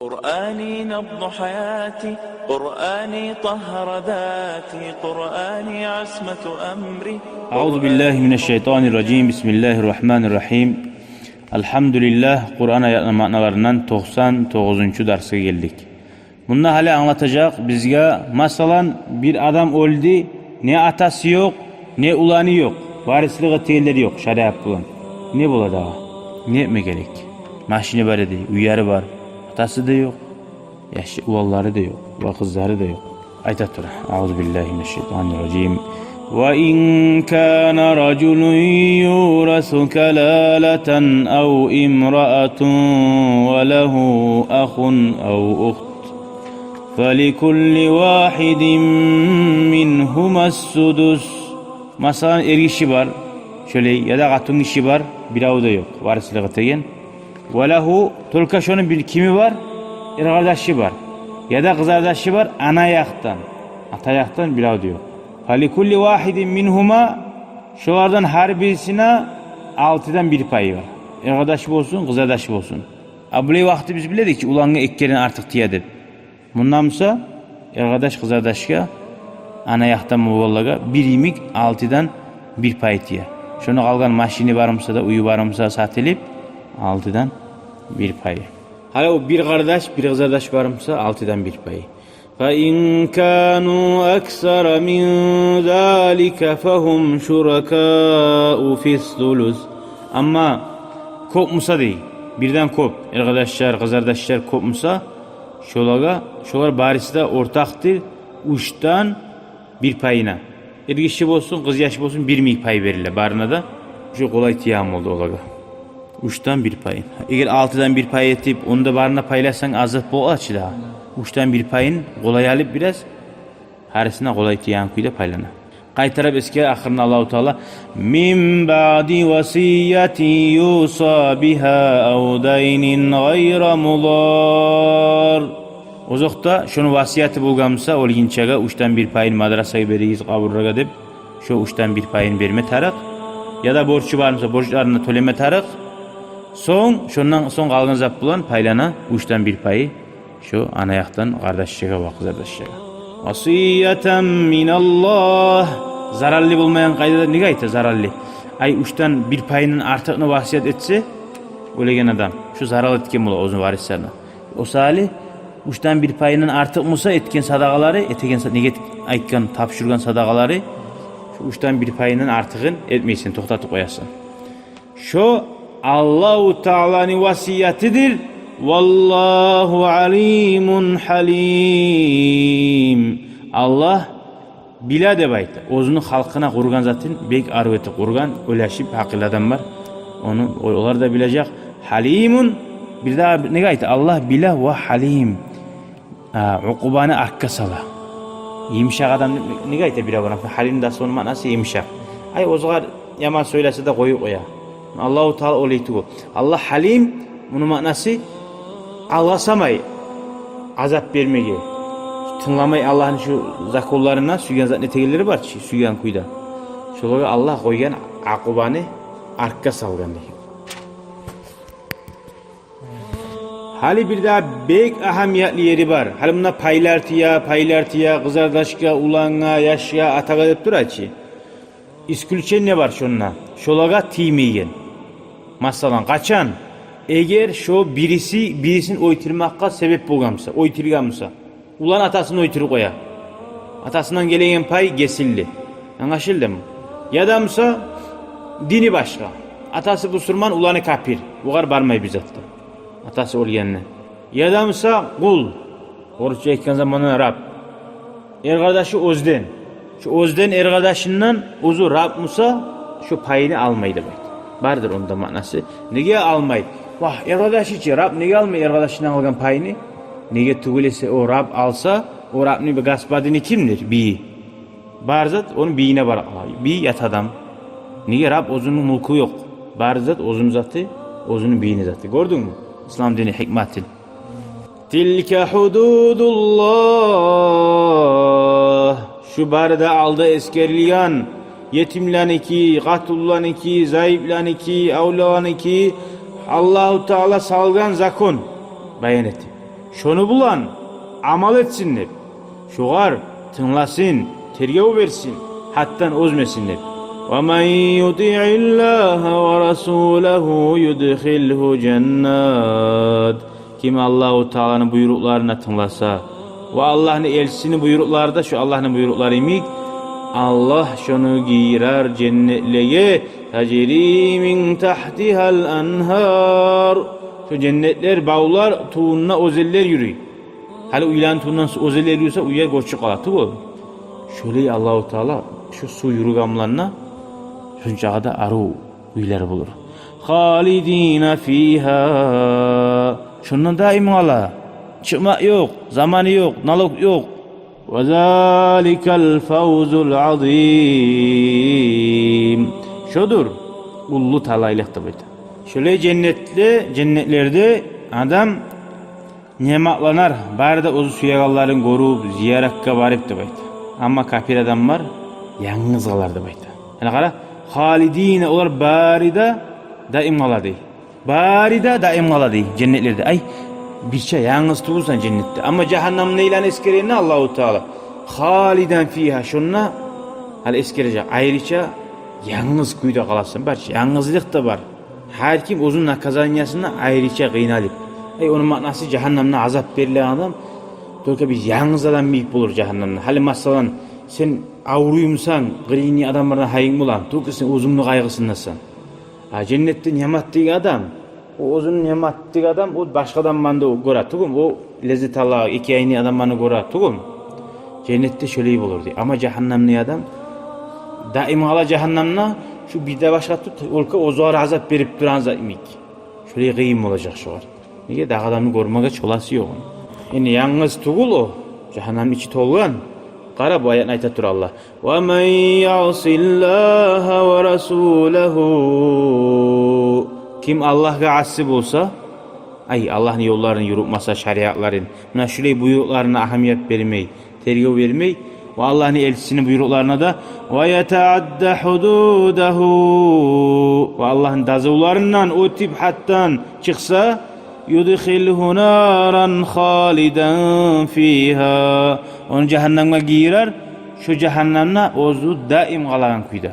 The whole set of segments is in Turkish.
قرآني نبض حياتي، قرآني طهر ذاتي، قرآني عصمة أمري. أعوذ بالله من الشيطان الرجيم. بسم الله الرحمن الرحيم. Elhamdülillah Kur'an ayetlerinin 99. derse geldik. Bunda hala anlatacak bizge masalan bir adam öldü, ne atası yok, ne ulanı yok, varisliği teyelleri yok, şariat bulan. Ne bula daha? Ne etme gerek? Maşini var dedi, uyarı var, atası da yok, yaşı uvalları da yok, ve kızları da yok. Ayet tura. Euzubillahimineşşeytanirracim. وَإِنْ كَانَ رَجُلٌ يُورَثُ كَلَالَةً أَوْ إِمْرَأَةٌ وَلَهُ أَخٌ أَوْ أُخْتٌ فَلِكُلِّ وَاحِدٍ مِّنْهُمَا السُّدُسُ. Masalan erişi var, şöyle ya da katın işi var, bir avda yok, varisliği tegen. وَلَهُ tolkaşonun bir kimi var, kardeşi var, ya da kız kardeşi var, ana ayaktan, ata ayaktan bir avda yok. Falikulli vahidin minhuma, şulardan her birisine 6'dan bir payı var. Arkadaşı olsun, kız kardeşi olsun. Abli vakti biz biledik ki ulanı ekkerin artık diyedir. Bundansa arkadaş kız kardeşe ana ayaktan muvallaga bir imik 6'dan bir pay diye. Şunu kalgan maşini varımsa da uyu varımsa satılıp 6'dan bir payı. Hala o bir kardeş bir kız kardeş varımsa 6'dan bir payı. فَاِنْ كَانُوا أَكْثَرَ مِنْ ذَٰلِكَ فَهُمْ شُرَكَاءُ فِي الثُّلُثِ. Ama kopmusa değil, birden kop, arkadaşlar, kız kardeşler kopmusa, şolar barisi ortaktır, uçtan bir payına. Erkişi olsun, kız yaşı olsun bir mik pay verirler barına da. Şu kolay tiyam oldu olaga. Uçtan bir payın. Eğer 6'dan bir pay etip onu da barına paylarsan azat bu açı daha. Uçtan bir payın kolay alıp biraz harisine kolay tiyan kuyda paylana. Kaytarab eski ahırına Allah-u Teala min ba'di vasiyati yusa biha ev daynin gayra mudar. Ozokta şunu vasiyeti bulgamsa olginçaga uçtan bir payın madrasayı beriyiz kaburraga deb şu uçtan bir payın verme tarık ya da borçu varmasa borçlarını töleme tarık şundan son kalgan zap bulan paylana uçtan bir payı şu ana ayaktan kardeşçeğe ve kız kardeşçeğe. Vasiyeten minallah. Zararlı bulmayan kaydada ne gayet zararlı. Ay uçtan bir payının artığını vasiyet etse ölegen adam. Şu zarar etken bula uzun varislerine. O salih uçtan bir payının artık musa etken sadakaları, etken neget aytkan tapşırgan sadakaları şu uçtan bir payının artığın etmeysin, toxtatıp koyasın. Şu Allah-u Teala'nın vasiyetidir. Vallahu alimun halim. Allah bila deb aytdi. O'zini xalqına qurgan zatin bek arveti qurgan, o'lashib aql adam var. Onlar da bilecek. Halimun bir daha ne aytdi? Allah bila ve halim. Uqubanı arkka sala. Yumshaq adam ne aytdi bila bana? Halim da son manası yumshaq. Ay o'zgar yaman söylese de qo'ya. Allahu Teala olaytı. Allah halim bunun manası ağlasamay, azap vermeye, tınlamay Allah'ın şu zakullarına süygen zat netegeleri var ki, süygen kuyda. Şöyle Allah koygan akubanı arkka salgan diyor. Hali bir daha bek ahamiyetli yeri var. Hali buna paylartıya, kızardaşka, ulanga, yaşya, ataga dep durar ki. İskülçen ne var şununla? Şolaga tiymeyen. Masalan kaçan? Eğer şu birisini oytirmakka sebep bulgamsa, oytirgamsa, ulan atasını oytirip koya. Atasından gelen pay gesildi. Anlaşıldı mı? Ya damsa dini başka. Atası Müslüman, ulanı kafir. Uğar barmay bizatta. Atası olgenine. Ya damsa kul. Oruçça ekken zamanına Rab. Kardeşi özden. Şu özden kardeşinden ozu Rab musa şu payını almaydı bak. Vardır onda manası. Nege almaydı? Vah, arkadaşı için Rab nege almay arkadaşından algan payını? Nege tügülese o Rab alsa, o Rab'nin bir gaspadını kimdir? Bi. Barzat onun biyine var. Bi yat adam. Nege Rab ozunun mulku yok. Barzat ozun zatı, ozunun biyine zatı. Gördün mü? İslam dini hikmetin. Tilke hududullah. Şu barda aldı eskerliyan. Yetimlaniki, katullaniki, zayıflaniki, avlaniki, Allah-u Teala salgan zakon bayan etti. Şonu bulan amal etsinler. Şugar tınlasın, tergev versin, hattan ozmesinler. وَمَنْ يُطِعِ اللّٰهَ وَرَسُولَهُ يُدْخِلْهُ جَنَّاتٍ Kim Allah-u Teala'nın buyruklarına tınlasa ve Allah'ın elçisinin buyrukları şu Allah'ın buyrukları imik, Allah şunu girer cennetlere tecri min tahtihal anhar. Şu cennetler bağlar tuğunna ozeller yürüyor. Hali uylan tuğundan ozeller yürüyorsa uyar koçuk kalatı bu. Şöyle Allah-u Teala şu su yürügamlarına şunca da arı uylar bulur. Halidina fiha. Şundan daim ala. Çıkmak yok, zamanı yok, nalok yok. Ve zalikal fawzul azim. Şudur ullu talaylık da böyle. Şöyle cennetlerde adam nimetlanar. Bari de o suyagalların korup ziyaretka varıp da böyle. Ama kafir adamlar yalnız kalar da böyle. Yani kara halidine olar bari de daim kala değil. Bari de daim kala değil cennetlerde. Ay bir şey yalnız tutulsan cennette. Ama cehennem neylen eskereyine Allah-u Teala. Haliden fiha şunna hal eskerecek. Ayrıca yalnız kuyuda kalasın. Yalnızlık da var. Her kim uzun kazanyasına ayrıca kıynalıp. Onun manası cehennemde azap verilen adam. Dolayısıyla biz yalnız adam mıyık bulur cehennemde. Hali masalan sen avruyumsan, grini adamlardan hayın bulan. Dolayısıyla uzunlu kaygısındasın. Cennette nimetli adam. O uzun nimetli adam o başka adamdan göre tuğum. O lezzet Allah iki aynı adamdan göre tuğum. Cennette şöyle olur diye. Ama cehennemli adam daima ala cehennemle şu bir de başka tut olka o zor azap verip duran zaimik. Şöyle kıyım olacak şu var. Niye daha adamı görmeye çolası yok. Yani yalnız tuğul o. Cehennem içi tolgan. Kara bu ayetini aytattır Allah. وَمَنْ يَعْصِ اللّٰهَ وَرَسُولَهُ Kim Allah'a asip olsa, Allah'ın yollarını yürütmasa, şeriatların, buna şöyle buyruklarına ahamiyet vermeyi, tergiv vermeyi, ve Allah'ın elçisinin buyruklarına da وَيَتَعَدَّ حُدُودَهُ ve Allah'ın dazıvlarından o tip hattan çıksa يُدْخِلْهُ نَارًا خَالِدًا فِيهَا onu cehenneme girer, şu cehennemle ozu daim kalan kuyda.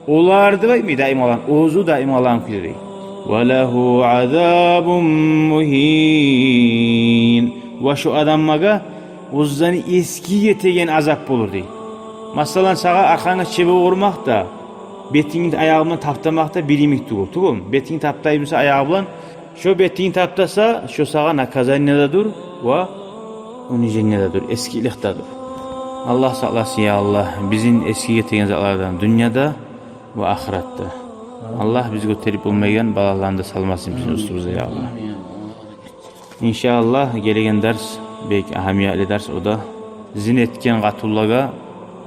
Olardı mı daim olan, ozu daim kalan kuyda değil. وَلَهُ عَذَابٌ مُهِينٌ ve şu adammaga ozzani eski yetegen azap olur değil. Masalan sağa arkana çebe vurmak da, betinin ayağımla taptamak da bilimik tuğul. Tuğul mu? Betinin taptayımsa ayağı bulan, şu betinin taptasa, şu sağa nakazanyada dur ve onun cennede dur, eskilikte dur. Allah sağlasın ya Allah, bizim eski yetegen zatlardan dünyada ve ahirette. Allah bizi götürüp olmayan balalarında salmasın bizim üstümüze ya Allah. İnşallah gelegen ders, belki ahamiyetli ders o da zin etken katullaga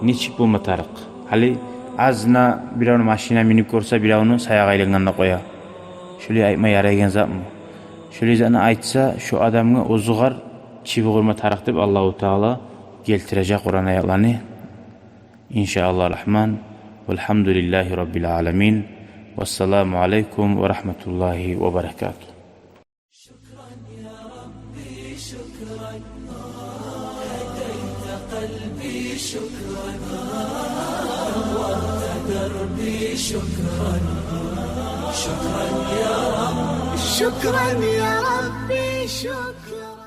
niçik bulmatarık. Hali azna bir onu maşina minip korsa bir onu sayağa ilenganına koya. Şöyle aytma yaraygen zat mı? Şöyle zatını aytsa şu adamı ozuğar çivi kurma tarak deb Allah-u Teala geltirecek Kur'an ayetlerini. İnşallah Rahman. Velhamdülillahi Rabbil alemin. Vesselamu aleyküm ve rahmetullahi ve berekatuhu. شكرا يا ربي شكرا هديت قلبي شكرا نورت دربي شكرا شكرا يا رب شكرا يا ربي شكرا